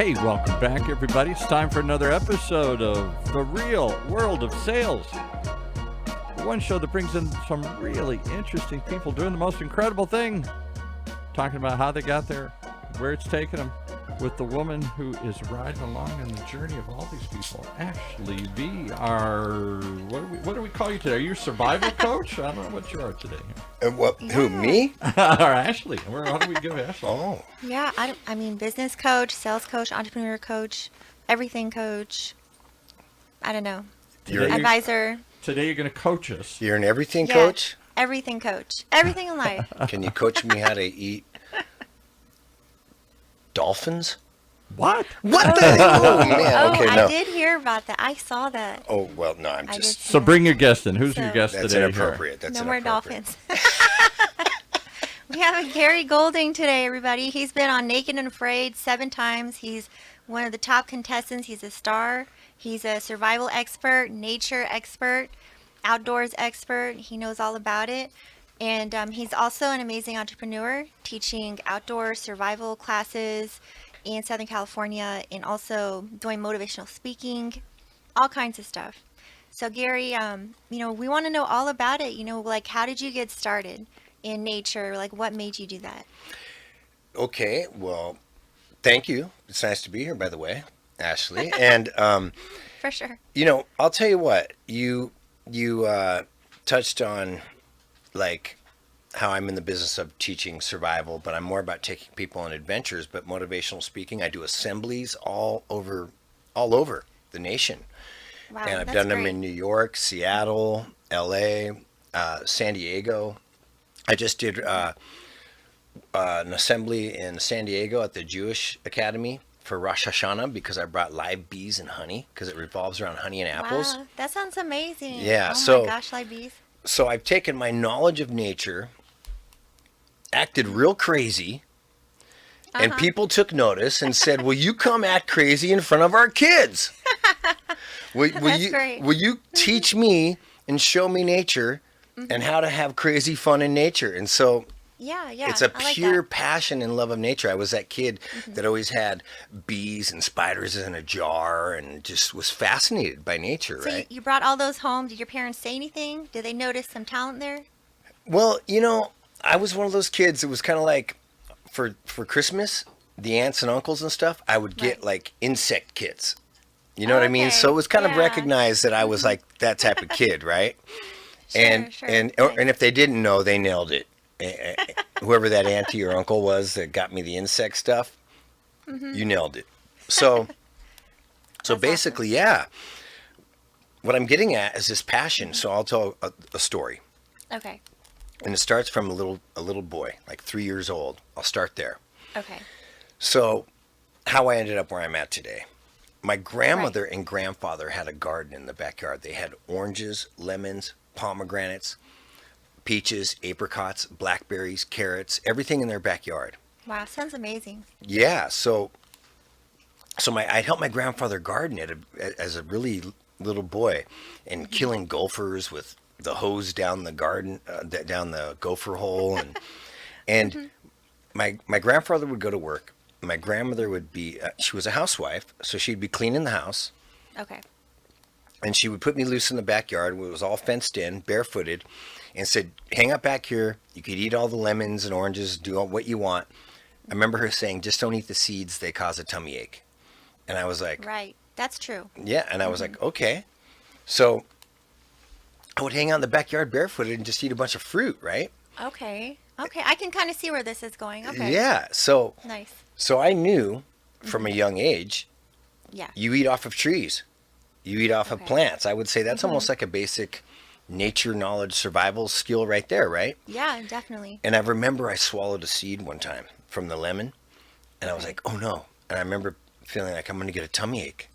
Hey, welcome back, everybody. It's time for another episode of The Real World of Sales. One show that brings in some really interesting people doing the most incredible thing, talking about how they got there, where it's taken them, with the woman who is riding along in the journey of all these people, Ashley B. Our, what do we call you today? Are you a survival coach? I don't know what you are today. Who, me? Or Ashley. How do we give Ashley? Oh. Yeah, I mean, business coach, sales coach, entrepreneur coach, everything coach. I don't know. Advisor. Today you're going to coach us. You're an everything coach? Everything coach. Everything in life. Can you coach me how to eat dolphins? What? What the? Oh, man. Okay, no. I did hear about that. I saw that. Oh, well, no, I'm just... So bring your guest in. Who's your guest That's today? inappropriate. That's no more inappropriate. dolphins. We have Gary Golding today, everybody. He's been on Naked and Afraid 7 times. He's one of the top contestants. He's a star. He's a survival expert, nature expert, outdoors expert. He knows all about it. And he's also an amazing entrepreneur, teaching outdoor survival classes in Southern California and also doing motivational speaking, all kinds of stuff. So Gary, we want to know all about it. Like, how did you get started in nature? Like, what made you do that? Okay, well, thank you. It's nice to be here, by the way, Ashley. And, For sure. I'll tell you what, you touched on, like, how I'm in the business of teaching survival, but I'm more about taking people on adventures. But motivational speaking, I do assemblies all over the nation. Wow, And I've that's done them great. in New York, Seattle, LA, San Diego. I just did an assembly in San Diego at the Jewish Academy for Rosh Hashanah because I brought live bees and honey because it revolves around honey and apples. Wow, that sounds amazing. Yeah, Oh my gosh, like bees. So I've taken my knowledge of nature, acted real crazy, and people took notice and said, will you come act crazy in front of our kids? That's great. Will you teach me and show me nature and how to have crazy fun in nature? And so Yeah. it's a I like pure that. passion and love of nature. I was that kid that always had bees and spiders in a jar and just was fascinated by nature, So right? you brought all those home. Did your parents say anything? Did they notice some talent there? Well, I was one of those kids that was kind of like, for Christmas, the aunts and uncles and stuff, I would get Right. like insect kits. You know what I mean? Okay, So it was kind of yeah. recognized that I was like that type of kid, right? Sure. And if they didn't know, they nailed it. Whoever that auntie or uncle was that got me the insect stuff, you nailed it. So basically, yeah. What I'm getting at is this passion. So I'll tell a story. Okay. And it starts from a little boy, like 3 years old. I'll start there. Okay. So, how I ended up where I'm at today. My grandmother and grandfather had a garden in the backyard. They had oranges, lemons, pomegranates, peaches, apricots, blackberries, carrots, everything in their backyard. Wow, sounds amazing. Yeah, so I helped my grandfather garden as a really little boy, and killing gophers with the hose down the garden, down the gopher hole, and my grandfather would go to work. My grandmother would be she was a housewife, so she'd be cleaning the house, Okay. and she would put me loose in the backyard. It was all fenced in, barefooted, and said, "Hang out back here. You could eat all the lemons and oranges, do all what you want." I remember her saying, "Just don't eat the seeds; they cause a tummy ache." And I was like, Right. That's true. "Yeah," and I was like, "Okay." So I would hang out in the backyard barefooted and just eat a bunch of fruit, right? Okay. I can kind of see where this is going. Okay. Yeah. So Nice. I knew from a young age, Yeah. you eat off of trees, you eat off of Okay. plants. I would say that's almost like a basic nature knowledge survival skill right there, right? Yeah, definitely. And I remember I swallowed a seed one time from the lemon, and I was like, "Oh no!" And I remember feeling like I'm going to get a tummy ache,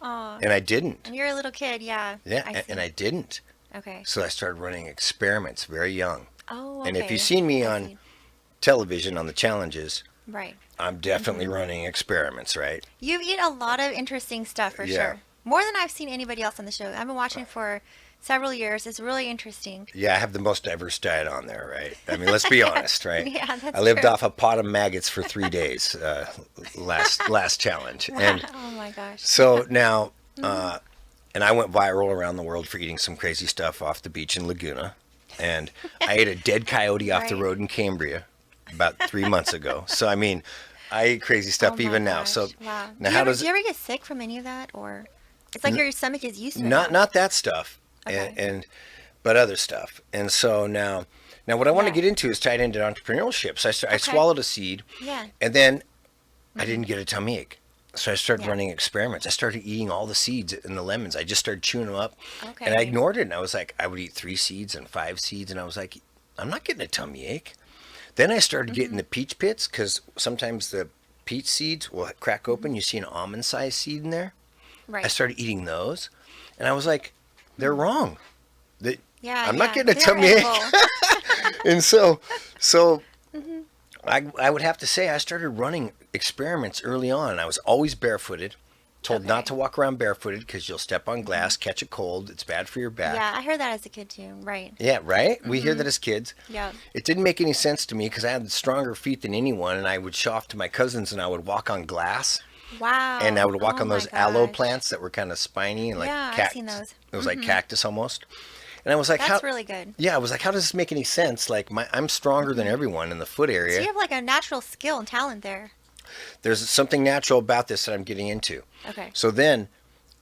Oh, and I didn't. and you're a little kid. Yeah. Yeah, I see. and I didn't. Okay. So I started running experiments very young. Oh, And if okay. you've seen me I on see. television on the challenges, Right. I'm definitely running experiments, right? You eat a lot of interesting stuff for Yeah. sure. More than I've seen anybody else on the show. I've been watching for several years. It's really interesting. Yeah, I have the most diverse diet on there, right? I mean, let's be honest, right? Yeah, that's I lived true. off a pot of maggots for 3 days, last challenge. And Oh my gosh. so now, and I went viral around the world for eating some crazy stuff off the beach in Laguna. And I ate a dead coyote off the Right. road in Cambria about 3 months ago. So, I mean, I eat crazy stuff Oh my even now. gosh. So Wow. now Do you ever get sick from any of that, or it's like your stomach is used to it now? not that stuff, Okay. and but other stuff. And so now what I want to Yeah. get into is tied into entrepreneurship. So I Okay. swallowed a seed, Yeah. and then I didn't get a tummy ache. So I started Yeah. running experiments. I started eating all the seeds and the lemons. I just started chewing them up, Okay. and I ignored it. And I was like, I would eat 3 seeds and 5 seeds, and I was like, I'm not getting a tummy ache. Then I started getting the peach pits, because sometimes the peach seeds will crack open. You see an almond-sized seed in there. Right. I started eating those, and I was like, they're wrong. Yeah. I'm not yeah. getting a They're tummy ache. edible. And so I would have to say I started running experiments early on. I was always barefooted, told not Okay. to walk around barefooted because you'll step on glass, catch a cold. It's bad for your back. Yeah, I heard that as a kid too. Right. Yeah, right? We hear that as kids. Yeah. It didn't make any sense to me because I had stronger feet than anyone, and I would show off to my cousins, and I would walk on glass, Wow. and I would walk Oh on my those aloe gosh. plants that were kind of spiny and like Yeah, I've cactus. seen those. It was like cactus almost. And I was like, That's how? really good. Yeah, I was like, how does this make any sense? Like, I'm stronger than everyone in the foot So area. you have like a natural skill and talent there. There's something natural about this that I'm getting into. Okay. So then,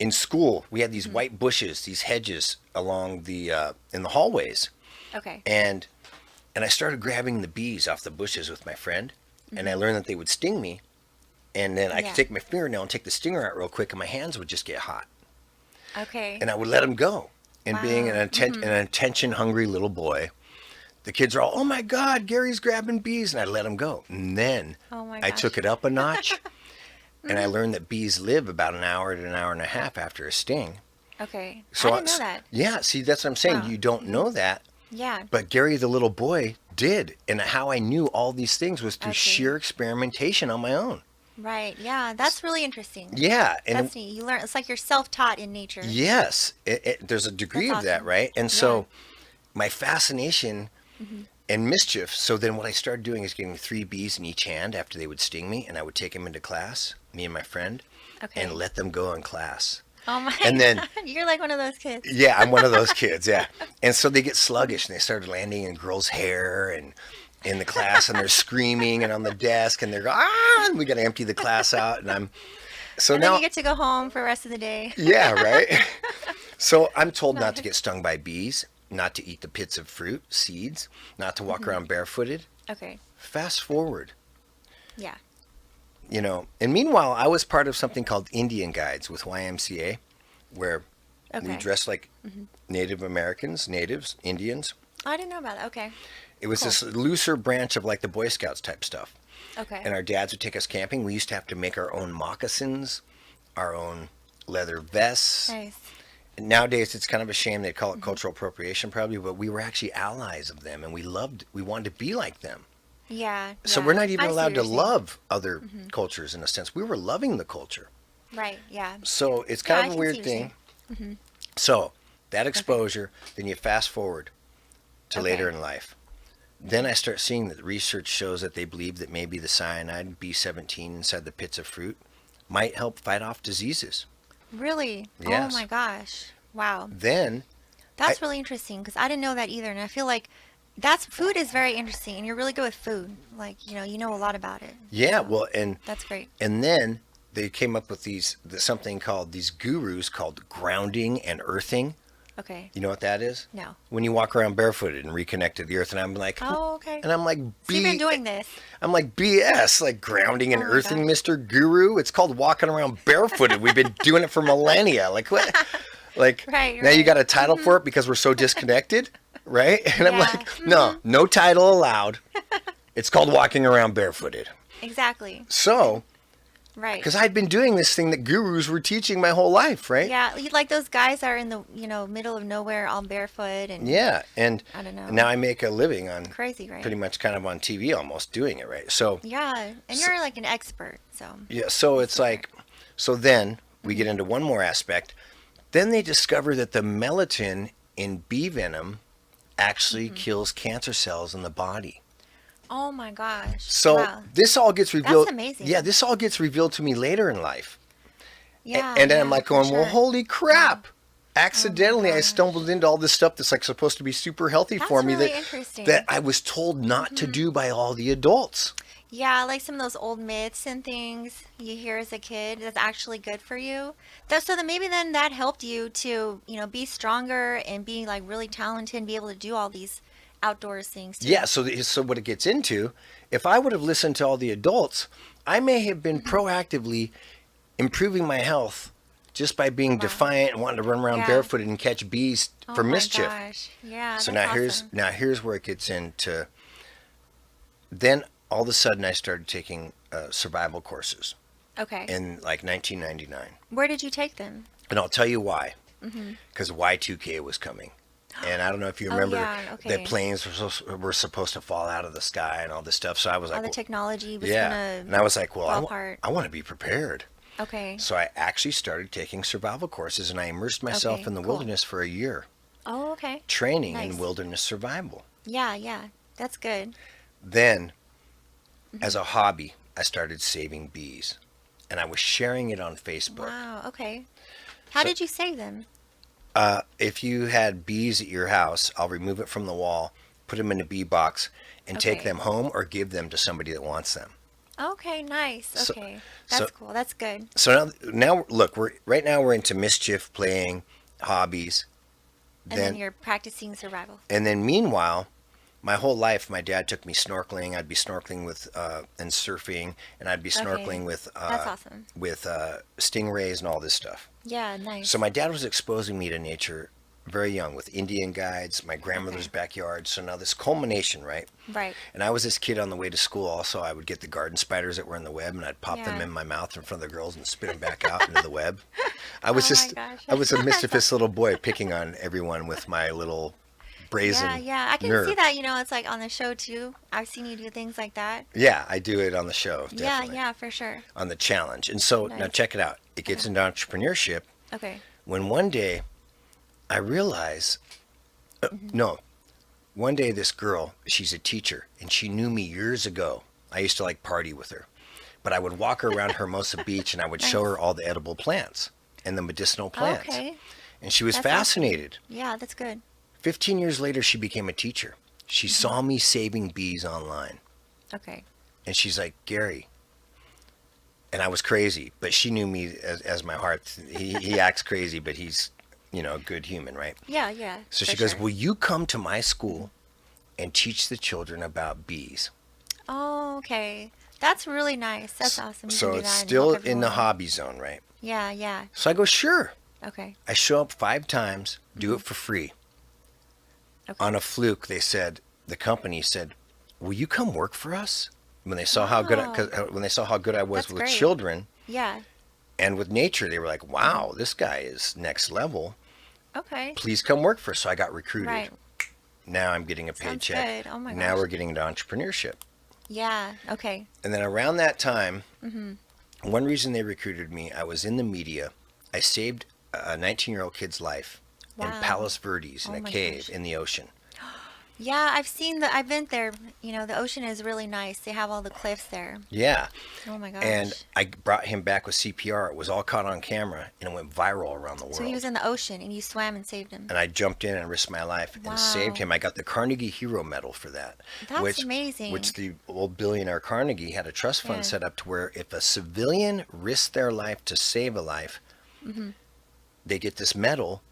in school, we had these white bushes, these hedges along the in the hallways, Okay. and I started grabbing the bees off the bushes with my friend, and I learned that they would sting me, and then I Yeah. could take my fingernail and take the stinger out real quick, and my hands would just get hot, Okay. and I would let them go. And being Wow. an attention-hungry little boy, the kids are all, "Oh my God, Gary's grabbing bees," and I let them go. And then Oh my I gosh. took it up a notch, and I learned that bees live about an hour to an hour and a half after a sting. Okay. So I didn't know that. Yeah, see, that's what I'm saying. Wow. You don't know that, Yeah. but Gary, the little boy, did. And how I knew all these things was through I see. sheer experimentation on my own. Right. Yeah. That's really interesting. Yeah, and That's neat. You learn. It's like you're self-taught in nature. yes, there's a degree That's of that, awesome. right? And Yeah. so my fascination Mm-hmm. and mischief. So then what I started doing is getting 3 bees in each hand after they would sting me, and I would take them into class, me and my friend, Okay. and let them go in class. Oh my. and then- God. You're like one of those kids. Yeah, I'm one of those kids, yeah. And so they get sluggish, and they started landing in girls' hair and in the class, and they're screaming and on the desk, and they're going, ah, and we got to empty the class out, and I'm so And now then you get to go home for the rest of the day. yeah, right. So I'm told not to get stung by bees, not to eat the pits of fruit, seeds, not to walk around barefooted. Okay. Fast forward, Yeah. and meanwhile, I was part of something called Indian Guides with YMCA, where we Okay. dressed like Native Americans, natives, Indians. Oh, I didn't know about that. Okay. It was Cool. this looser branch of like the Boy Scouts type stuff. Okay. And our dads would take us camping. We used to have to make our own moccasins, our own leather vests. Nice. And nowadays, it's kind of a shame they call it Mm-hmm. cultural appropriation, probably, but we were actually allies of them, and we wanted to be like them. Yeah. So yeah. we're not I even see allowed what to you're saying. love other cultures in a sense. We were loving the culture. Right. Yeah. So it's Yeah, I kind of a can see weird what you're thing. saying. So that exposure, then you fast forward to later Okay. in life. Then I start seeing that research shows that they believe that maybe the cyanide B17 inside the pits of fruit might help fight off diseases. Really? Yes. Oh my gosh. Wow. Then, That's really interesting because I didn't know that either, and I feel like food is very interesting, and you're really good with food. Like you know a lot about it. yeah, So, well, and that's great. then they came up with something called these gurus called grounding and earthing. Okay. You know what that is? No. When you walk around barefooted and reconnect to the earth, and I'm like, Oh, okay. and I'm like, So you've been doing this. I'm like, BS, like grounding and Oh my earthing, gosh. Mr. Guru. It's called walking around barefooted. We've been doing it for millennia. Like what? Like Right, now you right. got a title for it because we're so disconnected, right? And I'm Yeah. like, no title allowed. It's called walking around barefooted. Exactly. So, Right. because I'd been doing this thing that gurus were teaching my whole life, right? Yeah, like those guys are in the middle of nowhere, all barefoot and Yeah, and I don't know. now I make a living on crazy, right? pretty much kind of on TV almost doing it, right? So, Yeah, and you're like an expert, so yeah, so it's like, so then we get into one more aspect. Then they discover that the melatonin in bee venom actually kills cancer cells in the body. Oh my gosh. So wow. this all gets revealed. That's amazing. Yeah, this all gets revealed to me later in life. Yeah. And then I'm yeah, like for going, well, sure. holy crap. Accidentally, I gosh. stumbled into all this stuff that's like supposed to be super healthy That's for me really interesting. that I was told not to do by all the adults. Yeah, like some of those old myths and things you hear as a kid that's actually good for you. So then maybe then that helped you to, be stronger and be like really talented and be able to do all these outdoors things too. Yeah, so what it gets into, if I would have listened to all the adults, I may have been proactively improving my health just by being defiant and wanting to run around Yeah. barefooted and catch bees for Oh my mischief. gosh. Yeah, So that's now awesome. here's where it gets into. Then all of a sudden I started taking survival courses Okay. in like 1999, Where did you take them? and I'll tell you why. Mm-hmm. Because Y2K was coming, and I don't know if you Oh, remember yeah, okay. that planes were supposed to fall out of the sky and all this stuff. So I was All like, the well, technology was yeah, gonna and I was like, well, fall apart. I want to be prepared. Okay. So I actually started taking survival courses, and I immersed myself Okay, in the cool. wilderness for a year, Oh, okay. training Nice. in wilderness survival. Yeah, yeah. That's good. Then, Mm-hmm. as a hobby, I started saving bees, and I was sharing it on Facebook. Wow, okay. How So- did you save them? If you had bees at your house, I'll remove it from the wall, put them in a bee box, and take Okay. them home or give them to somebody that wants them. Okay, nice. So- Okay. so- That's cool. That's good. So now look, we're into mischief, playing, hobbies. And then you're practicing survival. And then meanwhile, my whole life, my dad took me snorkeling. I'd be snorkeling with and surfing, and I'd be snorkeling with That's awesome. stingrays and all this stuff. Yeah, nice. So my dad was exposing me to nature very young with Indian guides, my grandmother's backyard. So now this culmination, right? Right. And I was this kid on the way to school. Also, I would get the garden spiders that were in the web, and I'd pop them Yeah. in my mouth in front of the girls and spit them back out into the web. I was Oh my gosh. I was a mischievous little boy picking on everyone with my little brazen Yeah, yeah. I can nerve. see that, it's like on the show too. I've seen you do things like that. Yeah, I do it on the show. Yeah, Definitely. yeah, for sure. On the challenge. And so now Nice. check it out. It gets into entrepreneurship Okay. when one day I realize, no, one day this girl, she's a teacher, and she knew me years ago. I used to like party with her, but I would walk her around Hermosa Beach, and I would show her all the edible plants and the medicinal plants. Okay. And she was That's awesome. fascinated. Yeah, that's good. 15 years later, she became a teacher. She saw me saving bees online. Okay. And she's like, Gary. And I was crazy, but she knew me as my heart. He acts crazy, but he's, a good human, right? Yeah, yeah. So for she goes, sure. will you come to my school and teach the children about bees? Oh, okay. That's really nice. That's awesome. You So can do it's that and still help in the everyone. hobby zone, right? Yeah, yeah. So I go, sure. Okay. I show up 5 times, do it for free. Okay. On a fluke, the company said, will you come work for us? When they saw how good, when they saw how good I was That's with great. children Yeah. and with nature, they were like, wow, this guy is next level. Okay. Please come work for us. So I got recruited. Right. Now I'm getting a Sounds paycheck. good. Oh my Now gosh. we're getting into entrepreneurship. Yeah. Okay. And then around that time, Mm-hmm. one reason they recruited me, I was in the media. I saved a 19-year-old kid's life in Wow. Palos Verdes in Oh a my cave gosh. in the ocean. Yeah, I've been there. The ocean is really nice. They have all the cliffs there. Yeah. Oh my gosh. And I brought him back with CPR. It was all caught on camera, and it went viral around the world. So he was in the ocean and you swam and saved him. And I jumped in and risked my life Wow. and saved him. I got the Carnegie Hero Medal for that. That's amazing. Which the old billionaire Carnegie had a trust fund Yeah. set up to where if a civilian risked their life to save a life, Mm-hmm. they get this medal.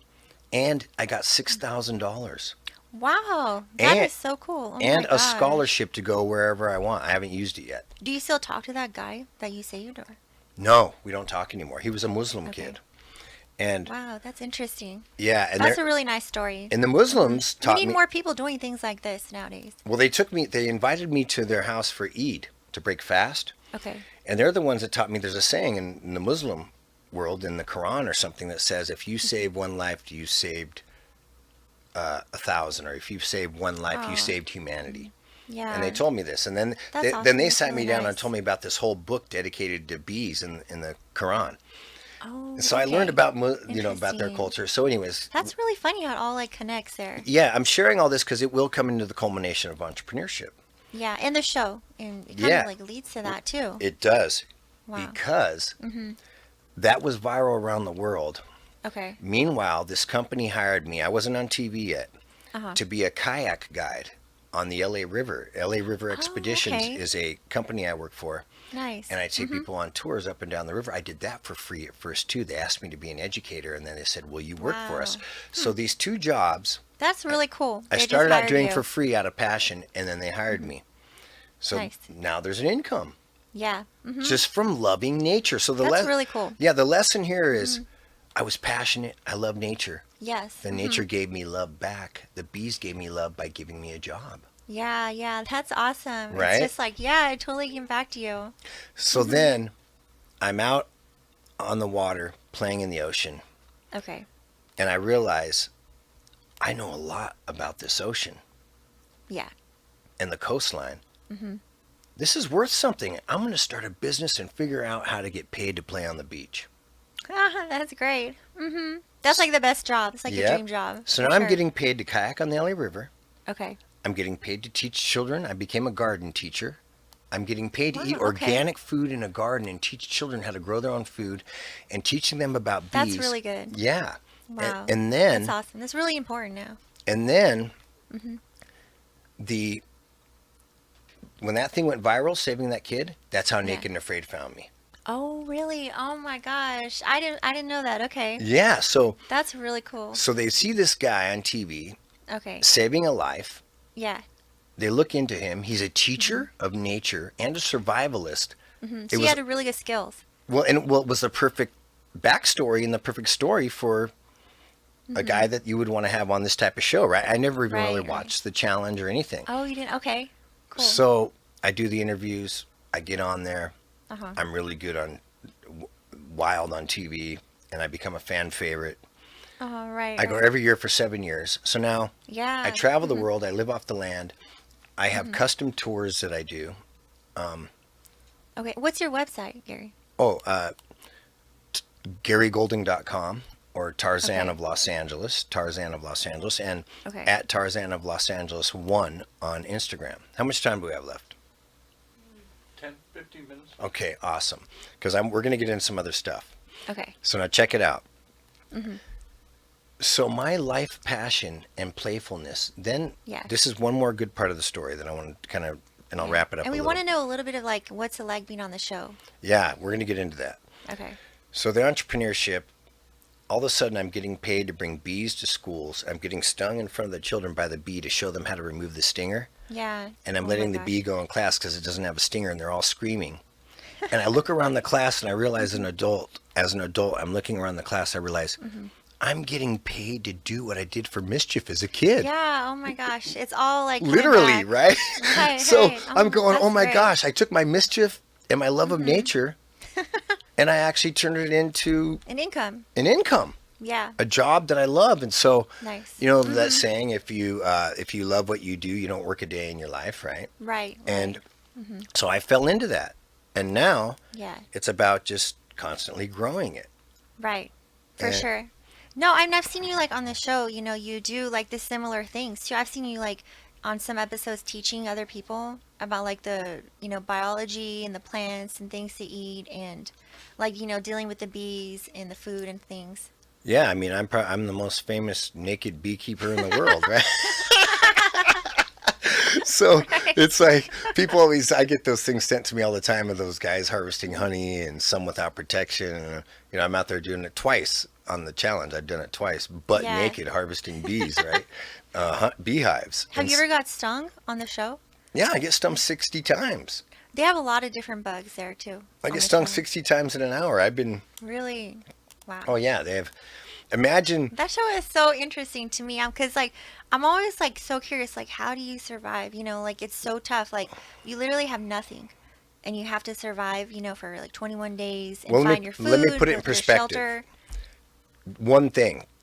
And I got $6,000 Wow, that And- is so cool. Oh and my a gosh. scholarship to go wherever I want. I haven't used it yet. Do you still talk to that guy that you saved? Or? No, we don't talk anymore. He was a Muslim Okay. kid. And Wow, that's interesting. yeah, and That's a really nice story. and the Muslims We taught need me. more people doing things like this nowadays. Well, they invited me to their house for Eid to break fast. Okay. And they're the ones that taught me there's a saying in the Muslim world, in the Quran or something, that says if you save one life, you saved 1,000, or if you saved one life, you Oh. saved humanity. Yeah. And they told me this, and then That's then they awesome. sat That's me really down and nice. told me about this whole book dedicated to bees in the Quran. Oh, And so I learned okay. about, about their Interesting. culture. So anyways, That's really funny how it all like connects there. yeah, I'm sharing all this because it will come into the culmination of entrepreneurship. Yeah, and the show, and it kind of Yeah, like leads to that too. it does. Wow. Because that was viral around the world. Okay. Meanwhile, this company hired me. I wasn't on TV yet. Uh-huh. To be a kayak guide on the LA River. LA River Expeditions okay. is a company I work for, Nice. and I take people on tours up and down the river. I did that for free at first too. They asked me to be an educator, and then they said, "Will you work for us?" Wow. So these two jobs That's really cool. I They just started out hired doing you. for free out of passion, and then they hired me. So Nice. now there's an income Yeah. just from loving nature. So That's really cool. Yeah, the lesson here is I was passionate. I love nature. Yes. The nature gave me love back. The bees gave me love by giving me a job. Yeah, yeah. That's awesome. Right? It's just like, yeah, I totally came back to you. So then I'm out on the water playing in the ocean, Okay. and I realize I know a lot about this ocean Yeah. and the coastline. This is worth something. I'm going to start a business and figure out how to get paid to play on the beach. That's great. That's like the best job. It's like your Yep. dream job. So for now I'm sure. getting paid to kayak on the LA River. Okay. I'm getting paid to teach children. I became a garden teacher. I'm getting paid to eat Wow, okay. organic food in a garden and teach children how to grow their own food and teaching them about bees. That's really good. Yeah. Wow. And then That's awesome. That's really important now. and then the when that thing went viral, saving that kid, that's how Naked and Afraid found me. Oh, really? Oh my gosh. I didn't know that. Okay. Yeah, so That's really cool. they see this guy on TV Okay. saving a life. Yeah. They look into him. He's a teacher of nature and a survivalist. So you had a really good skills. It was the perfect backstory and the perfect story for a guy that you would want to have on this type of show, right? I never even really Right. watched the challenge or anything. Oh, you didn't? Okay. Cool. So I do the interviews. I get on there. Uh-huh. I'm really good on Wild on TV, and I become a fan favorite. Oh, right. I go right. every year for 7 years. So now Yeah. I travel the world. I live off the land. I have custom tours that I do. Okay. What's your website, Gary? Oh, GaryGolding.com or Tarzan Okay. of Los Angeles, and Okay. at Tarzan of Los Angeles 1 on Instagram. How much time do we have left? 10, 15 minutes. Okay, awesome. Because we're going to get into some other stuff. Okay. So now check it out. So my life passion and playfulness, then Yeah. this is one more good part of the story that I want to kind of, and I'll wrap it up And a we little. want to know a little bit of like what's it like being on the show. Yeah, we're going to get into that. Okay. So the entrepreneurship, all of a sudden I'm getting paid to bring bees to schools. I'm getting stung in front of the children by the bee to show them how to remove the stinger. Yeah. And I'm Oh letting my the gosh. bee go in class because it doesn't have a stinger and they're all screaming. And I look around the class and I realize as an adult, I'm looking around the class, I realize I'm getting paid to do what I did for mischief as a kid. Yeah. Oh my gosh. It's all like coming Literally, back. right? Right, So right. I'm going, that's oh my great. gosh, I took my mischief and my love of nature and I actually turned it into An income. an income. Yeah. A job that I love. And so, Nice. you know that saying, if you love what you do, you don't work a day in your life, right? Right. And so I fell into that. And now Yeah. it's about just constantly growing it. Right. For And- sure. No, I've seen you like on the show, you do like the similar things too. I've seen you like on some episodes teaching other people about like the, biology and the plants and things to eat and like, dealing with the bees and the food and things. Yeah, I mean, I'm the most famous naked beekeeper in the world, right? So it's like I get those things sent to me all the time of those guys harvesting honey and some without protection. And, I'm out there doing it twice on the challenge. I've done it twice, butt Yeah. naked, harvesting bees, right? Beehives. Have And you ever got stung on the show? Yeah, I get stung 60 times. They have a lot of different bugs there too. I on get the stung show. 60 times in an hour. I've been, Really? Wow. oh yeah, they have, imagine, That show is so interesting to me because like I'm always like so curious like how do you survive, like it's so tough, like you literally have nothing and you have to survive, for like 21 days and Well, let me- find your food, let me put it in build your perspective. shelter.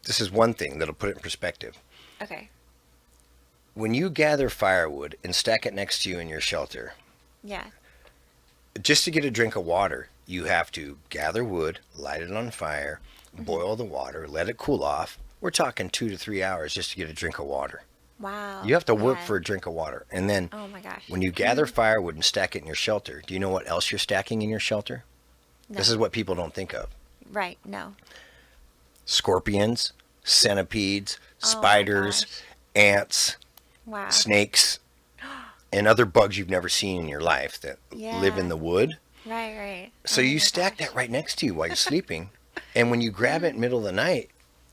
this is one thing that'll put it in perspective. Okay. When you gather firewood and stack it next to you in your shelter, Yeah. just to get a drink of water, you have to gather wood, light it on fire, boil the water, let it cool off. We're talking 2 to 3 hours just to get a drink of water. Wow. You have to work Yeah. for a drink of water. And then Oh my gosh. when you gather firewood and stack it in your shelter, do you know what else you're stacking in your shelter? No. This is what people don't think of. Right. No. Scorpions, centipedes, Oh my spiders, gosh. ants, Wow. snakes, and other bugs you've never seen in your life that live in Yeah. the wood. Right. Right. So Oh you my stack gosh. that right next to you while you're sleeping. And when you grab it in the middle of the night,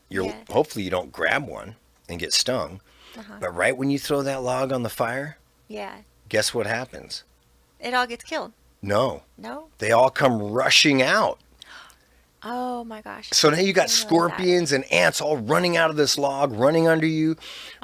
Yeah. hopefully you don't grab one and get stung. Uh-huh. But right when you throw that log on the fire, Yeah. guess what happens? It all gets killed. No, No. they all come rushing out. Oh my gosh. So now you got I know that. scorpions and ants all running out of this log, running under you,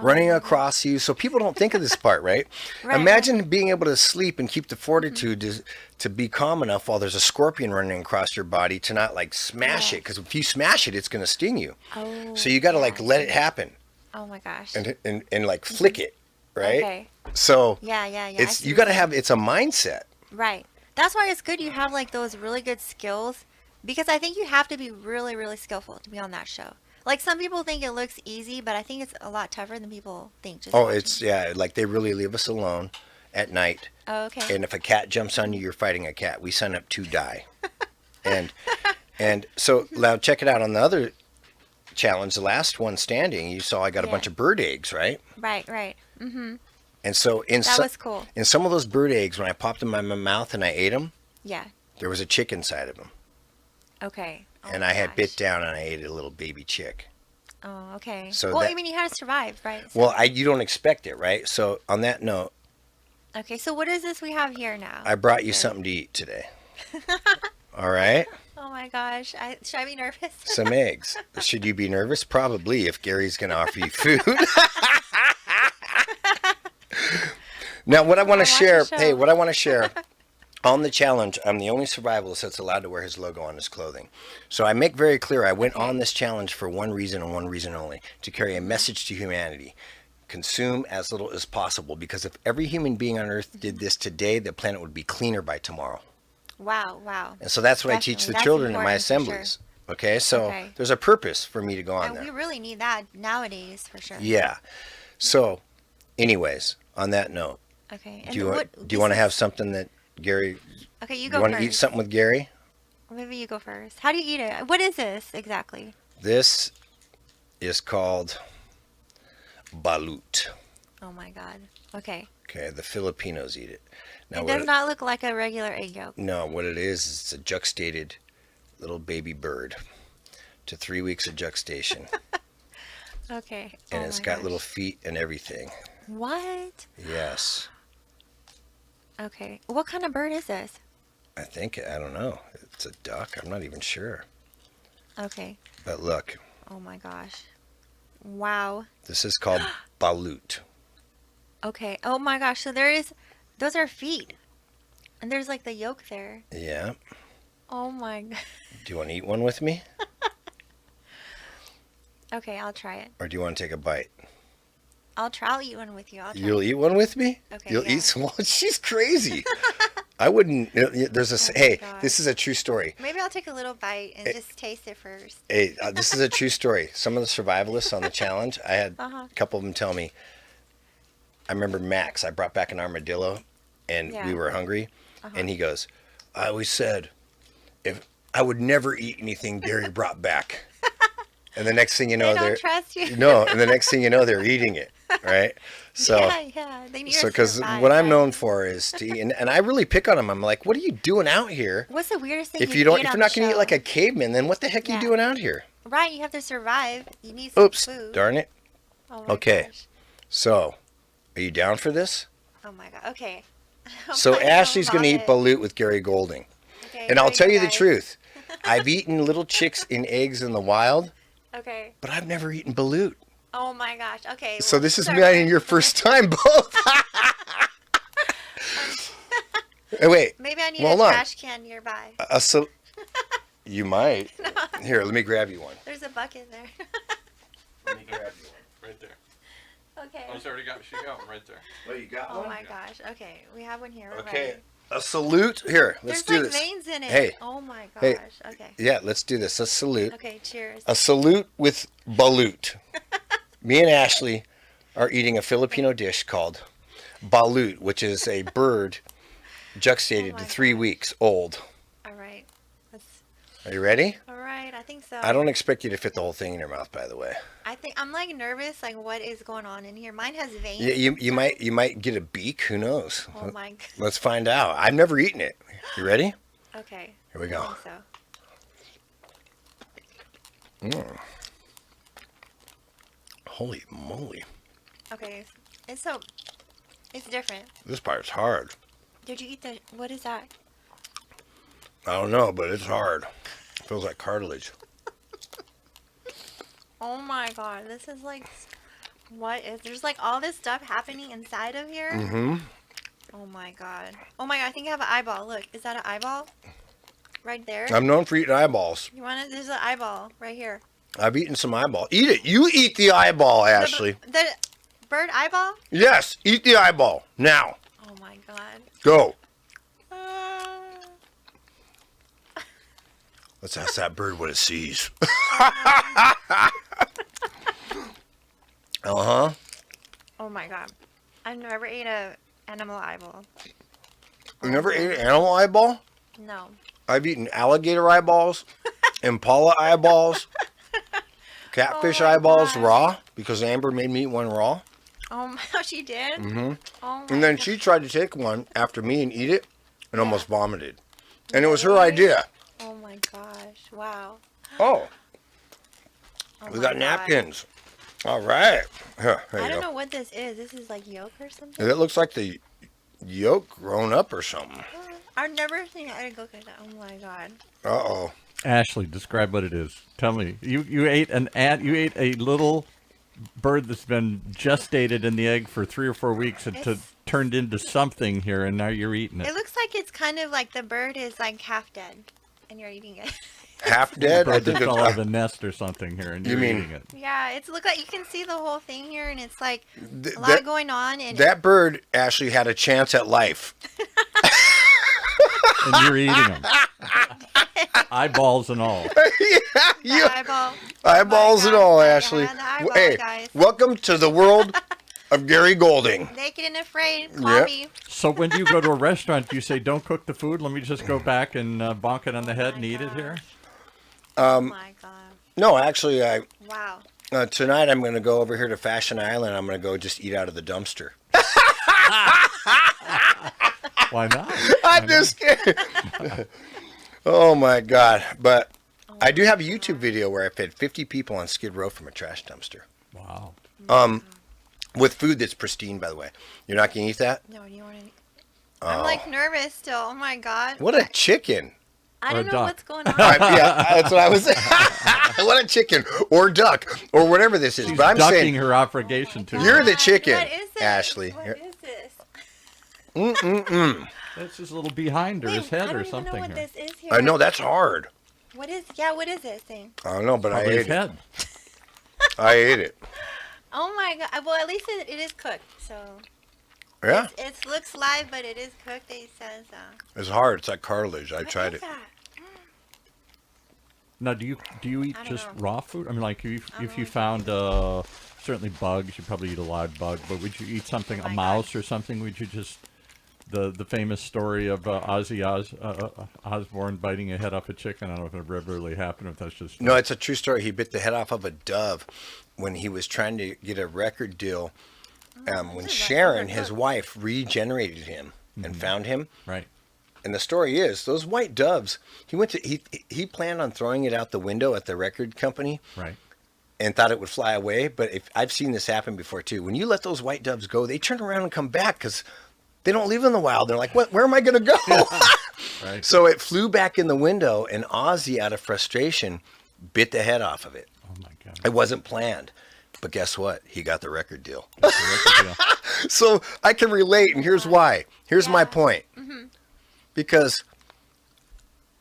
running my across you. So people don't think of this part, right? Right, Imagine being able to sleep and keep the fortitude to be calm enough while there's a scorpion running across your body to not like smash it. Because if you smash it, it's going to sting you. Oh. So you got to like yeah. let it happen Oh my gosh. and like flick it, right? Okay. So Yeah. Yeah. Yeah. I it's see you what got to you're have it's a mindset. Right. That's why it's good you have like those really good skills because I think you have to be really, really skillful to be on that show. Like some people think it looks easy, but I think it's a lot tougher than people think. Just Oh, watching. it's like they really leave us alone at night. Oh, okay. And if a cat jumps on you, you're fighting a cat. We sign up to die. and so now check it out on the other challenge, the last one standing. You saw I got a Yeah. bunch of bird eggs, right? Right. Right. Mm-hmm. And so That was cool. in some of those bird eggs, when I popped them in my mouth and I ate them, Yeah. there was a chick inside of them, Okay. Oh and my I had gosh. bit down and I ate a little baby chick. Oh, okay. So well, that- I mean, you had to survive, right? So, Well, you don't expect it, right? So on that note, okay. So what is this we have here now? I brought you Okay. something to eat today. All right, Oh my gosh. Should I be nervous? some eggs. Should you be nervous? Probably, if Gary's going to offer you food. Now, what I want to watch the share, show. hey, what I want to share on the challenge, I'm the only survivalist that's allowed to wear his logo on his clothing. So I make very clear I went on this challenge for one reason and one reason only, to carry a message to humanity. Consume as little as possible, because if every human being on earth did this today, the planet would be cleaner by tomorrow. Wow. Wow. And so that's what I teach Definitely. the That's children in my important for sure. assemblies. Okay, so Okay. there's a purpose for me to go on And there. we really need that nowadays for sure. Yeah. So, anyways, on that note, Okay. do you what, want to this have is- something that Gary? Okay, you You go want first. to eat something with Gary? Maybe you go first. How do you eat it? What is this exactly? This is called balut. Oh my god. Okay. Okay, the Filipinos eat it. Now, It what does not look like a regular egg yolk. no, what it is it's a juxtated little baby bird to 3 weeks of juxtation, Okay. and Oh it's my got gosh. little feet and everything. What? Yes, Okay. What kind of bird is this? I don't know. It's a duck. I'm not even sure. Okay. But look, Oh my gosh. Wow. this is called balut. Okay. Oh my gosh. So those are feet. And there's like the yolk there. Yeah. Oh my god. Do you want to eat one with me, Okay, I'll try it. or do you want to take a bite? I'll eat one with you. I'll try. You'll eat one with me? Okay, You'll yeah. eat some. She's crazy. I wouldn't. There's a. Oh my Hey, God. this is a true story. Maybe I'll take a little bite and just taste it first. Hey, this is a true story. Some of the survivalists on the challenge, I had Uh-huh. a couple of them tell me. I remember Max. I brought back an armadillo, and Yeah. we were hungry, Uh-huh. and he goes, "I always said, if I would never eat anything Gary brought back." And the next thing you know, They they're don't trust you. no, and the next thing you know, they're eating it, right? So. Yeah. They need So, to because survive, what I'm right? known for is to eat, and I really pick on them. I'm like, what are you doing out here? What's the weirdest thing If you you're ate not on going the to eat show? like a caveman, then what the heck are Yeah. you doing out here? Right, you have to survive. You need some Oops, food. darn it. Oh my Okay. gosh. So, are you down for this? Oh my god. Okay. I'm So like, Ashley's don't going to eat vomit. balut with Gary Golding, Okay, and I'll here tell you the guys. truth. I've eaten little chicks in eggs in the wild, Okay. but I've never eaten balut. Oh my gosh. Okay. So well, this is our me and your first- first time both. Hey, wait. Maybe I need Well, a hold on. trash can nearby. So you might. Here, let me grab you one. There's a bucket there. Let me grab you one. Right there. Okay. Oh, it's already got. She got one right there. Oh, you got Oh my gosh. Okay, we have one here. We're Okay. ready. A salute. Here, let's There's do like this. veins in it. Hey. Oh my gosh. Hey. Okay. Yeah, let's do this. A salute. Okay, cheers. A salute with balut. Me and Ashley are eating a Filipino dish called balut, which is a bird juxtated Oh to my 3 gosh. weeks old. All right. Are you ready? All right, I think so. I don't expect you to fit the whole thing in your mouth, by the way. I think I'm like nervous, like what is going on in here? Mine has veins. You might get a beak. Who knows? Oh my god. Let's find out. I've never eaten it. You ready? Okay. Here we go. I think so. Holy moly! Okay. It's different. This part's hard. Did you eat the what is that? I don't know, but it's hard. Feels like cartilage. Oh my god, this is like there's like all this stuff happening inside of here? Mm-hmm. Oh my god. Oh my god, I think I have an eyeball. Look, is that an eyeball? Right there? I'm known for eating eyeballs. You want it? There's an eyeball right here. I've eaten some eyeball. Eat it. You eat the eyeball, Ashley. The bird eyeball? Yes, eat the eyeball now. Oh my god. Go. Uh, Let's ask that bird what it sees. Uh-huh. oh my god. I've never ate a animal eyeball. You never ate an animal eyeball? No. I've eaten alligator eyeballs, impala eyeballs, catfish Oh my eyeballs God. raw, because Amber made me eat one raw. Oh my, she did? Mm-hmm. Oh my And then god. she tried to take one after me and eat it and almost vomited. And it was her Really? idea. Oh my gosh. Wow. Oh, Oh we my got God. napkins. All right. Here, there I you don't go. know what this is. This is like yolk or something? It looks like the yolk grown up or something. I've never seen it yolk like that. Oh my god. Uh-oh. Ashley, describe what it is. Tell me. You ate you ate a little bird that's been gestated in the egg for 3 or 4 weeks and It's- turned into something here, and now you're eating it. It looks like it's kind of like the bird is like half dead and you're eating it. Half dead? I Bird that think fell out it's... of a nest or something here, and You you're mean- eating it. Yeah, it's look like you can see the whole thing here and it's like Th- a lot that- going on and That bird actually had a chance at life. And you're eating them. Eyeballs and all. Yeah, the you, eyeball. eyeballs Oh my and all, God, Ashley. yeah, the eyeball, Hey, guys. welcome to the world of Gary Golding. Naked and afraid. Call Yep. me. So when you go to a restaurant, do you say, don't cook the food? Let me just go back and bonk it on the head my and eat it God. here? Oh my god. No, actually, Wow. tonight I'm going to go over here to Fashion Island. I'm going to go just eat out of the dumpster. Why not? I'm just kidding. Oh my God. But I do have a YouTube video where I fed 50 people on Skid Row from a trash dumpster. Wow. With food that's pristine, by the way. You're not going to eat that? No, do you want to? I'm like nervous still. Oh my god. What a chicken. I Or a don't know duck. what's going on. Yeah, that's what I was saying. What a chicken. Or duck. Or whatever this is. She's But I'm ducking saying, her obligation to You're her. the chicken, What is this? Ashley. What Here. is this? That's his little behind or Wait, his head I don't or even something know what here. this is here. I know that's hard. What is this thing? I don't know, but I Probably ate his it. head. I ate it. Oh my god. Well, at least it is cooked. So Yeah, it looks live, but it is cooked. It says. it's hard. It's like cartilage. I What tried is it. that? Now, do you eat I don't just know. raw food? I mean, like if don't you know. found certainly bugs, you probably eat a live bug. But would you eat something, Oh a my mouse or something? Would you just the famous story of Ozzy Osbourne biting a head off a chicken? I don't know if it ever really happened. Or if that's just No, it's a true story. He bit the head off of a dove when he was trying to get a record deal. When this is Sharon, like his wife, regenerated him and found him. right. And the story is, those white doves. He planned on throwing it out the window at the record company Right. and thought it would fly away. But I've seen this happen before too. When you let those white doves go, they turn around and come back because they don't live in the wild. They're like, what? Where am I going to go? Right. So it flew back in the window, and Ozzy, out of frustration, bit the head off of it. Oh my God. It wasn't planned. But guess what? He got the record deal. Yeah. So I can relate, and here's why. Here's my point. Because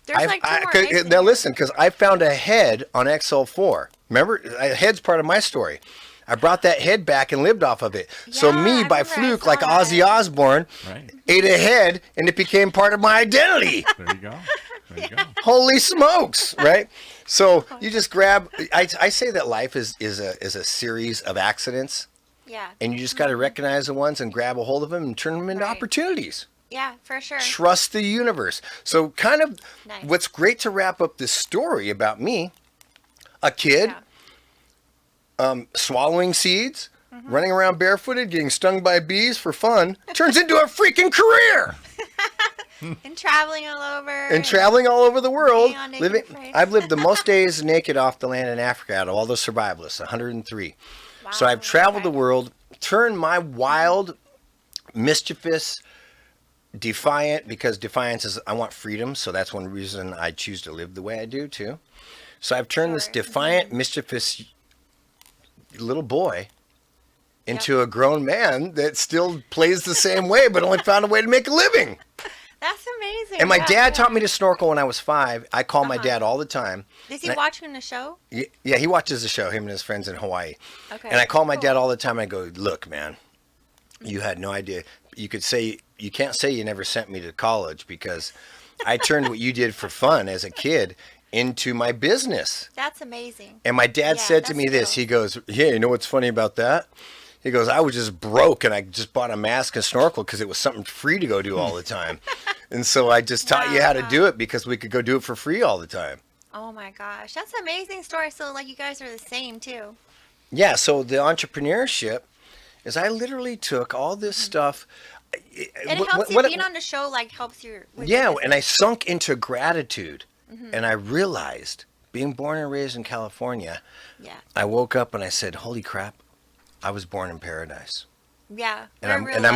There's like two more eggs in now here. listen, because I found a head on XL4. Remember, a head's part of my story. I brought that head back and lived off of it. So Yeah, me, I by remember I fluke, saw like that. Ozzy Osbourne, Right. ate a head, and it became part of my identity. There you go. There you go. Holy smokes, right? So you just grab. I say that life is a series of accidents, Yeah. and you just got to recognize the ones and grab a hold of them and turn them into Right. opportunities. Yeah, for sure. Trust the universe. So kind of Nice. what's great to wrap up this story about me, a kid swallowing seeds, running around barefooted, getting stung by bees for fun, turns into a freaking career. And traveling all over. And traveling all over the world. Being on Naked and Afraid. I've lived the most days naked off the land in Africa out of all the survivalists, 103. So Wow, I've traveled okay. the world, turned my wild, mischievous, defiant, because defiance is I want freedom, so that's one reason I choose to live the way I do too. So I've turned this Sure. defiant, mischievous little boy into a grown man that still plays the same way, but only found a way to make a living. That's amazing. And my Yeah, dad yeah. taught me to snorkel when I was 5. I call my dad all the time. Is he And watching the show? Yeah, he watches the show, him and his friends in Hawaii. Okay. And I call my cool. dad all the time and I go, look, man, you had no idea. You can't say you never sent me to college because I turned what you did for fun as a kid into my business. That's amazing. And my dad Yeah, said to that's me this, cool. he goes, yeah, you know what's funny about that? He goes, I was just broke and I just bought a mask and snorkel because it was something free to go do all the time. And so I just taught you how to Wow. do it because we could go do it for free all the time. Oh my gosh, that's an amazing story. So like you guys are the same too. Yeah, so the entrepreneurship is I literally took all this stuff. And it helps you being on the show. Like helps you. With Yeah, your and I business. sunk into gratitude. And I realized, being born and raised in California, Yeah. I woke up and I said, holy crap, I was born in paradise. Yeah. And we're I'm real and I'm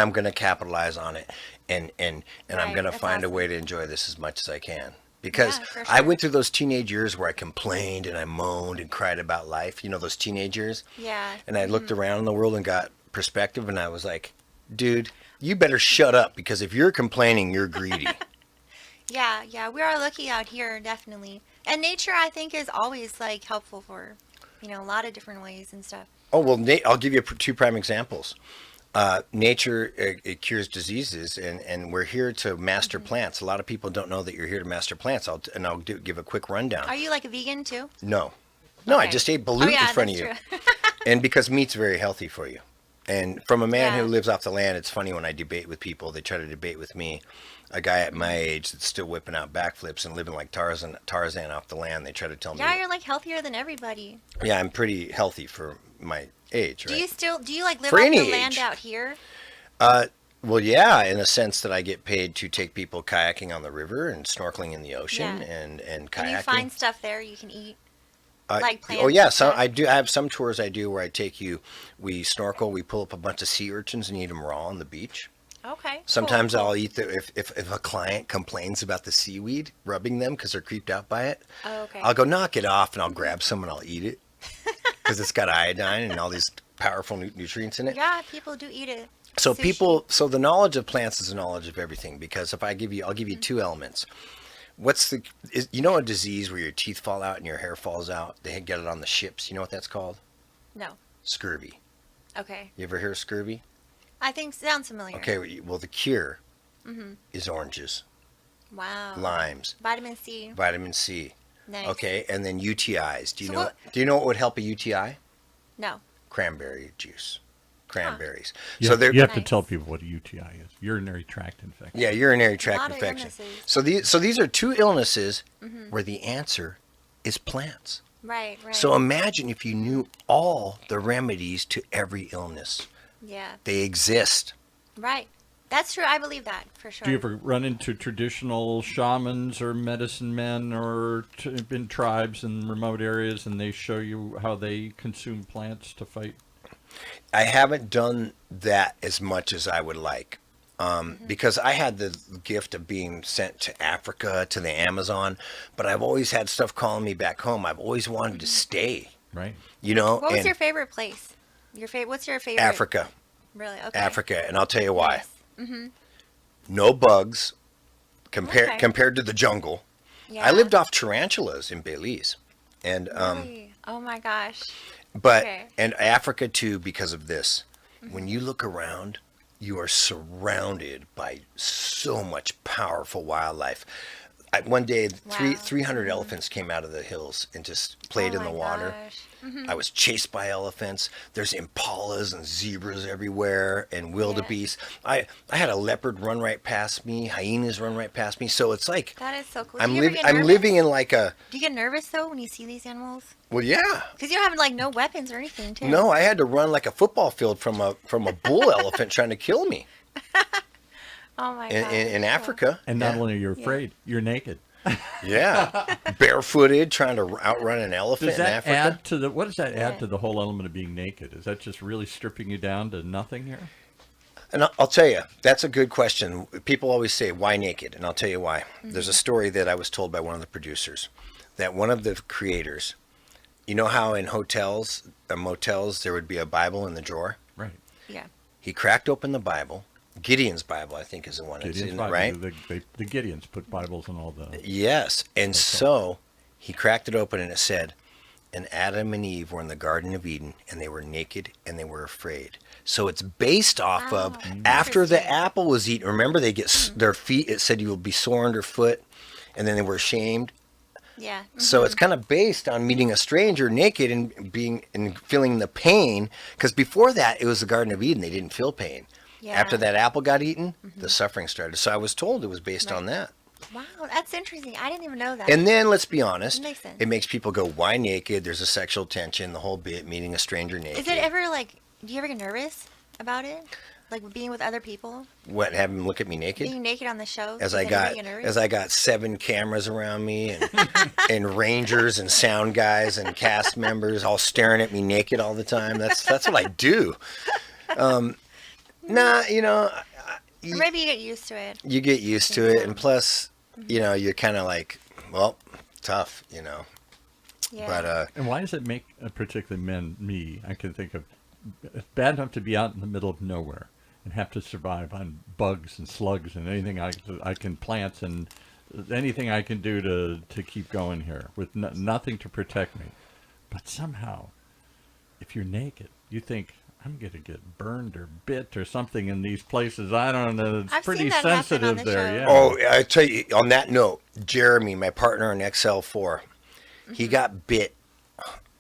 lucky. gonna capitalize on it, and I'm Right, gonna that's find a awesome. way to enjoy this as much as I can. Because Yeah, for I sure. went through those teenage years where I complained and I moaned and cried about life. You know, those teenage years. Yeah. And I looked around in the world and got perspective, and I was like, dude, you better shut up because if you're complaining, you're greedy. Yeah. Yeah. We are lucky out here, definitely. And nature, I think, is always like helpful for, a lot of different ways and stuff. Oh, well, I'll give you two prime examples. Nature, it cures diseases, and we're here to master plants. A lot of people don't know that you're here to master plants. I'll give a quick rundown. Are you like a vegan too? No, I Okay. just ate balut in front of you. that's true. And because meat's very healthy for you. And from a man Yeah. who lives off the land, it's funny when I debate with people, they try to debate with me. A guy at my age that's still whipping out backflips and living like Tarzan off the land. They try to tell me, Yeah, you're like healthier than everybody. yeah, I'm pretty healthy for my age, right? Do you like live For off any the land age. out here? Well, yeah, in a sense that I get paid to take people kayaking on the river and snorkeling in the ocean Yeah. and And kayaking. you find stuff there you can eat? like plants Oh yeah, and so stuff? I have some tours I do where I take you. We snorkel, we pull up a bunch of sea urchins and eat them raw on the beach. Okay. Sometimes cool. I'll eat if a client complains about the seaweed rubbing them because they're creeped out by it. Oh, okay. I'll go knock it off and I'll grab some and I'll eat it because it's got iodine and all these powerful nutrients in it. Yeah, people do eat it. So Sushi. so the knowledge of plants is the knowledge of everything, because if I'll give you Mm-hmm. two elements. A disease where your teeth fall out and your hair falls out? They get it on the ships. You know what that's called? No. Scurvy. Okay. You ever hear of scurvy? I think sounds familiar. Okay, well the cure Mm-hmm. is oranges, Wow. limes, Vitamin C. vitamin C. Nice. Okay, and then UTIs. Do So you know what would help a UTI? No. Cranberry juice. Cranberries. You So have, they're you have to Nice. tell people what a UTI is. Urinary tract infection. yeah, urinary A tract lot of infection. illnesses. So these are two illnesses Mm-hmm. where the answer is plants. Right. Right. So imagine if you knew all the remedies to every illness. yeah. They exist. Right. That's true. I believe that for sure. Do you ever run into traditional shamans or medicine men or in tribes in remote areas, and they show you how they consume plants to fight? I haven't done that as much as I would like. Because I had the gift of being sent to Africa, to the Amazon, but I've always had stuff calling me back home. I've always wanted to stay, Right. you know? What was and your favorite place? What's your favorite? Africa, Really? Okay. Africa, and I'll tell you why. Nice. No bugs Okay. compared to the jungle. Yeah. I lived off tarantulas in Belize. And Really? Oh my gosh. But Okay. and Africa too, because of this. When you look around, you are surrounded by so much powerful wildlife. One day, Wow. 300 elephants came out of the hills and just played Oh in the my water. gosh. Mhm. I was chased by elephants. There's impalas and zebras everywhere and wildebeest. I had a leopard run right past me, hyenas run right past me. So it's like That is so cool. I'm Do you ever living. get I'm nervous? living in like a. Do you get nervous though when you see these animals? Well, yeah. Because you don't have like no weapons or anything, too. No, I had to run like a football field from a bull elephant trying to kill me Oh my in, gosh. in Africa. And not Yeah. only are you afraid, you're naked. Yeah, barefooted, trying to outrun an elephant Does in that Africa. add to the? What does that add Yeah. to the whole element of being naked? Is that just really stripping you down to nothing here? And I'll tell you, that's a good question. People always say, why naked? And I'll tell you why. There's a story that I was told by one of the producers that one of the creators, you know how in hotels or motels there would be a Bible in the drawer? Right. Yeah. He cracked open the Bible. Gideon's Bible, I think, is the one. It's Gideon's in, Bible. right? The Gideons put Bibles in all the. Yes. And so he cracked it open and it said, and Adam and Eve were in the Garden of Eden and they were naked and they were afraid. So it's based off of after the interesting. apple was eaten. Remember, they get their feet. It said you will be sore underfoot, and then they were ashamed. Yeah. So it's kind of based on meeting a stranger naked and being and feeling the pain. Because before that, it was the Garden of Eden. They didn't feel pain. Yeah. After that apple got eaten, the suffering started. So I was told it was based on that. Wow, that's interesting. I didn't even know that. And then let's be honest, It makes sense. it makes people go, "Why naked?" There's a sexual tension. The whole bit, meeting a stranger naked. Is it ever like, do you ever get nervous about it? Like being with other people? What? Have them look at me naked? Being naked on the show? As Does I anybody got get nervous? as I got 7 cameras around me and and rangers and sound guys and cast members all staring at me naked all the time. That's what I do. Nah, you know, Or maybe you get used to it. you get used to it, and plus, you know, you're kind of like, well, tough, you know. Yeah. But And why does it make particularly me? I can think of it's bad enough to be out in the middle of nowhere and have to survive on bugs and slugs and anything I can plants and anything I can do to keep going here with nothing to protect me. But somehow, if you're naked, you think I'm gonna get burned or bit or something in these places. I don't know. It's I've pretty seen that happen on sensitive the there. show. Yeah. oh, I tell you, on that note, Jeremy, my partner in XL4, he got bit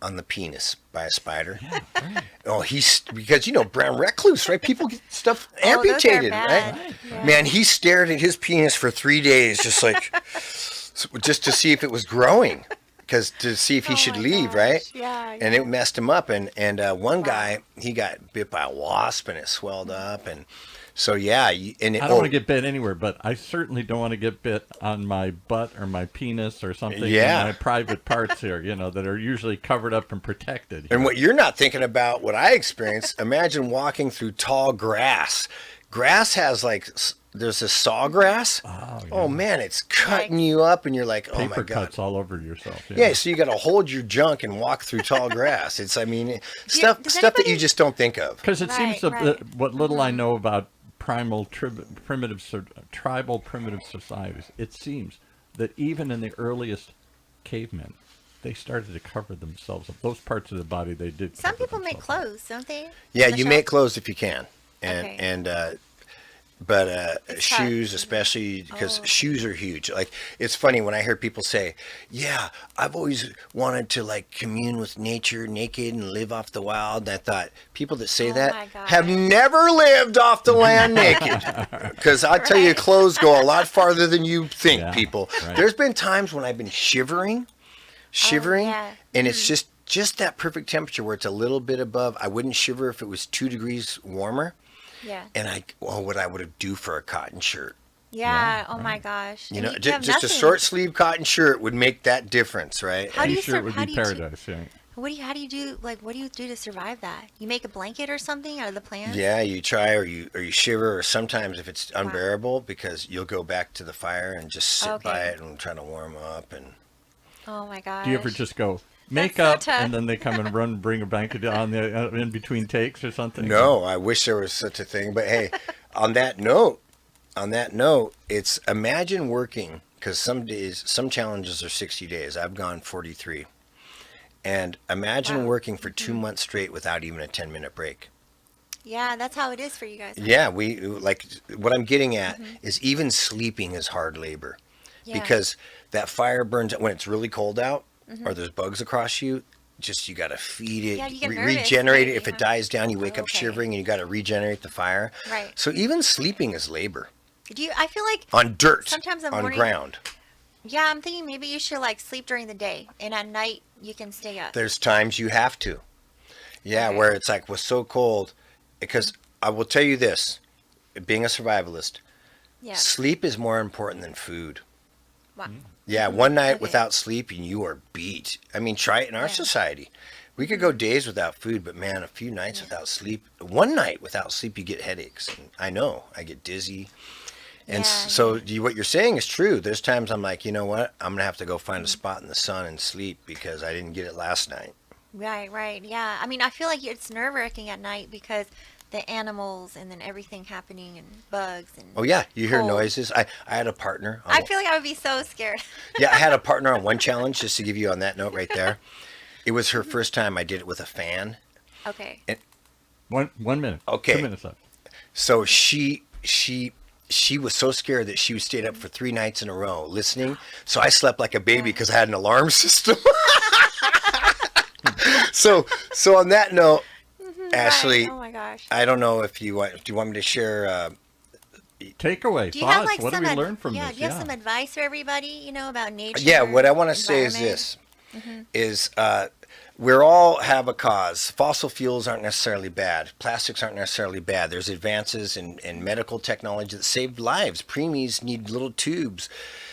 on the penis by a spider. Yeah, right. Oh, he's because you know brown recluse, right? People get stuff Oh, those are amputated, bad. right? Yeah. Man, he stared at his penis for 3 days, just like just to see if it was growing, because to see if he Oh should my leave, gosh. right? Yeah. And yeah. it messed him up, and one guy he got bit by a wasp and it swelled up, and so yeah, and it, I don't want to get bit anywhere, but I certainly don't want to get bit on my butt or my penis or something. Yeah. In my private parts here, that are usually covered up and protected. And what you're not thinking about, what I experienced, imagine walking through tall grass. Grass has there's this sawgrass. Oh, yeah. Oh man, it's cutting Yikes. you up, and you're like, oh Paper my god. cuts all over yourself. Yeah, so you got to hold your junk and walk through tall grass. It's, I mean, does stuff that you anybody- just don't think of. Because it seems Right, right. what little I know about tribal primitive societies, it seems that even in the earliest cavemen, they started to cover themselves up. Those parts of the body they did. Some cover people make themselves up. clothes, don't they? Yeah, On the you shelf? make clothes if you can, Okay. but It's tough. shoes, especially because Oh. shoes are huge. Like, it's funny when I hear people say, "Yeah, I've always wanted to like commune with nature, naked, and live off the wild." And I thought people that say Oh my that God. have never lived off the land naked. Because I tell you, Right. clothes go a lot farther than you think. Yeah, People, right. there's been times when I've been shivering, yeah. and it's just that perfect temperature where it's a little bit above. I wouldn't shiver if it was 2 degrees warmer. Yeah. And what I would do for a cotton shirt. Yeah. Yeah, Oh my gosh. You And know, you just have a nothing. short sleeve cotton shirt would make that difference, right? How do you T-shirt would how be do you paradise. Yeah. How do you do what do you do to survive that? You make a blanket or something out of the plants? Yeah, you try or you shiver, or sometimes if it's unbearable, because you'll go back to the fire and just sit by Okay. it and try to warm up. And Oh my gosh. Do you ever just go make so up tough. and then they come and bring a blanket on the in between takes or something? no, I wish there was such a thing. But hey, on that note, it's imagine working, because some challenges are 60 days. I've gone 43. And imagine Wow. working for 2 months straight without even a 10-minute break. Yeah, that's how it is for you guys. Yeah, we like what I'm getting at is even sleeping is hard labor Yeah. because that fire burns when it's really cold out or there's bugs across you. Just you got to feed it, Yeah, you get nervous, regenerate it. right? If it Yeah. dies down, you wake up Okay. shivering, and you got to regenerate the fire. Right. So even sleeping is labor I feel like on dirt, sometimes I'm on wondering- ground. Yeah, I'm thinking maybe you should like sleep during the day, and at night you can stay up. There's times you have to. Yeah, Okay. where it's like was so cold. Because I will tell you this, being a survivalist, Yeah. sleep is more important than food. Wow. Yeah, one night Okay. without sleep and you are beat. I mean, try it in our Yeah. society. We could go days without food, but man, a few nights without sleep, one night without sleep, you get headaches. And I know, I get dizzy. And Yeah, so what you're saying is true. There's times I'm like, you know what? I'm going to have to go find a spot in the sun and sleep because I didn't get it last night. Right, right. Yeah. I mean, I feel like it's nerve-wracking at night because the animals and then everything happening and bugs and Oh, yeah, you hear cold. noises. I had a partner. I feel like I would be so scared. Yeah, I had a partner on one challenge, just to give you on that note right there. It was her first time I did it with a fan. Okay. 1 minute. Okay. 2 minutes left. So she was so scared that she stayed up for 3 nights in a row listening. So I slept like a baby because I had an alarm system. so on that note, Ashley, Right. Oh my gosh. I don't know if do you want me to share? Takeaway, Do you have thoughts. like What some do we learn from yeah, this? do you have some advice for everybody, about nature? Yeah, what I want to say is environment? this: is we all have a cause. Fossil fuels aren't necessarily bad. Plastics aren't necessarily bad. There's advances in medical technology that saved lives. Preemies need little tubes.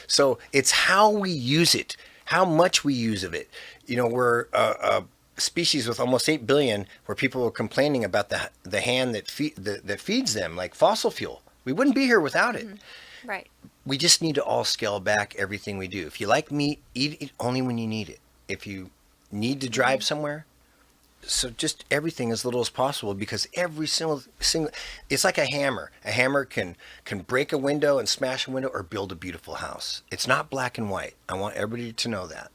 So it's how we use it, how much we use of it. We're a species with almost 8 billion where people are complaining about the hand that feeds them, like fossil fuel. We wouldn't be here without it. Right. We just need to all scale back everything we do. If you like meat, eat it only when you need it. If you need to drive somewhere, so just everything as little as possible, because every single it's like a hammer. A hammer can break a window and smash a window or build a beautiful house. It's not black and white. I want everybody to know that.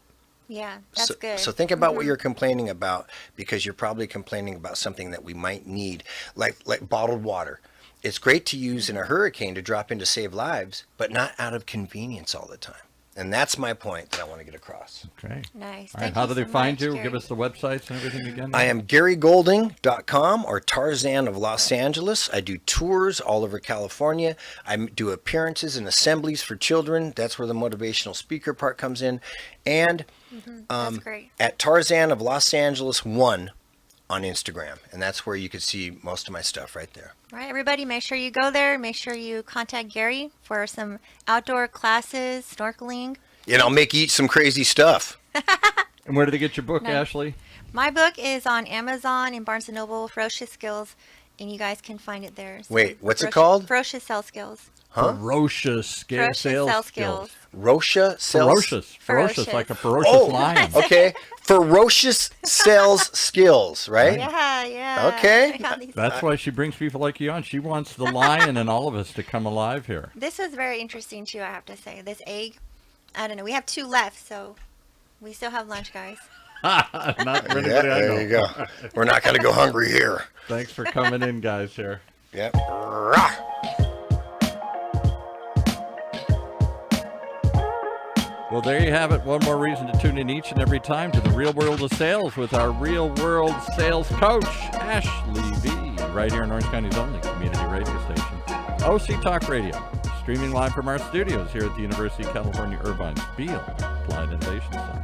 Yeah, that's good. So think about what you're complaining about, because you're probably complaining about something that we might need, like bottled water. It's great to use in a hurricane to drop in to save lives, but not out of convenience all the time. And that's my point that I want to get across. Okay. Nice. All right. Thank How you do they so find much, you? Gary. Give us the websites and everything again. I am GaryGolding.com or Tarzan of Los Angeles. I do tours all over California. I do appearances and assemblies for children. That's where the motivational speaker part comes in. And That's great. at Tarzan of Los Angeles 1 on Instagram. And that's where you can see most of my stuff right there. All right, everybody, make sure you go there. Make sure you contact Gary for some outdoor classes, snorkeling. And I'll make you eat some crazy stuff. And where did they get your book, Nice. Ashley? My book is on Amazon and Barnes & Noble, Ferocious Skills, and you guys can find it there. So, Wait, what's it called? Ferocious Sales Skills. Huh? Ferocious Ferocious sales Sales skills. Skills. Rocha sells. Ferocious, Ferocious. like a ferocious Oh, lion. okay. Ferocious sales skills, right? Yeah, yeah. Okay. I got these- That's why she brings people like you on. She wants the lion and all of us to come alive here. This was very interesting, too, I have to say. This egg, I don't know. We have 2 left, so we still have lunch, guys. Not for anybody Yeah, I there know. you go. We're not going to go hungry here. Thanks for coming in, guys, here. Yep. Rah. Well, there you have it. One more reason to tune in each and every time to the Real World of Sales with our Real World Sales Coach, Ashley V, right here in Orange County's only community radio station, OC Talk Radio, streaming live from our studios here at the University of California Irvine's Beale Applied Innovation Center.